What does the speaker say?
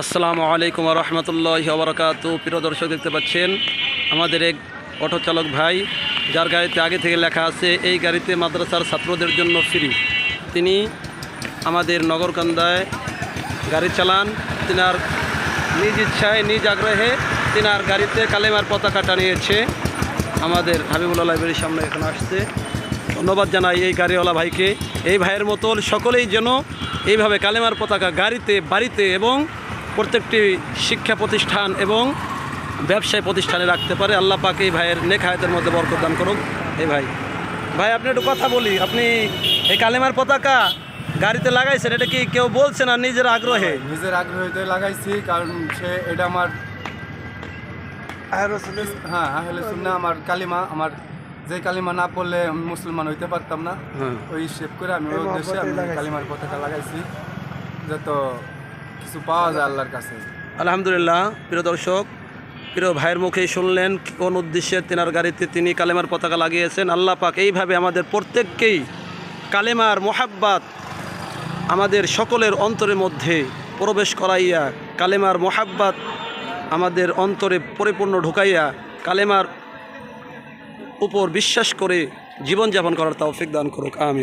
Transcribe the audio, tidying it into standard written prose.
আসসালামু আলাইকুম ওয়া রাহমাতুল্লাহি ওয়া বারাকাতুহু। প্রিয় দর্শক, দেখতে পাচ্ছেন আমাদের এক অটো চালক ভাই, যার গাড়িতে আগে থেকে লেখা আছে এই গাড়িতে মাদ্রাসার ছাত্রদের জন্য ফ্রি। তিনি আমাদের নগরকান্দায় গাড়ি চালান। তিনার নিজ ইচ্ছায় নিজ আগ্রহে তিনার গাড়িতে কালেমার পতাকা টানিয়েছে। আমাদের হাবিবুল্লাহ লাইব্রেরির সামনে এখানে আসছে। ধন্যবাদ জানাই এই গাড়িওয়ালা ভাইকে। এই ভাইয়ের মতন সকলেই যেন এইভাবে কালেমার পতাকা গাড়িতে, বাড়িতে এবং প্রত্যেকটি শিক্ষা প্রতিষ্ঠান এবং ব্যবসায় প্রতিষ্ঠানে রাখতে পারে। আল্লাহ পাক এই ভাইয়ের নেক হায়াতের মধ্যে বরকত দান করুক। এই ভাই আপনি একটু কথা বলি, আপনি এই কালেমার পতাকা গাড়িতে লাগাইছেন, এটা কি কেউ বলছে না নিজের আগ্রহে? নিজের আগ্রহে লাগাইছি, কারণ সে এটা আমার আহলে সুন্নাহ, আমার কালিমা, আমার যে কালিমা না পড়লে আমি মুসলমান হইতে পারতাম না। ওই হিসেব করে আমি ওই উদ্দেশ্যে আমি কালিমার পতাকা লাগাইছি, যত কিছু পাওয়া যায় আল্লাহর কাছে। আলহামদুলিল্লাহ। প্রিয় দর্শক, প্রিয় ভাইয়ের মুখেই শুনলেন কোন উদ্দেশ্যে তেনার গাড়িতে তিনি কালেমার পতাকা লাগিয়েছেন। আল্লাহ পাক এইভাবে আমাদের প্রত্যেককেই কালেমার মোহাব্বত আমাদের সকলের অন্তরের মধ্যে প্রবেশ করাইয়া, কালেমার মোহাব্বত আমাদের অন্তরে পরিপূর্ণ ঢুকাইয়া কালেমার উপর বিশ্বাস করে জীবনযাপন করার তৌফিক দান করুক। আমিন।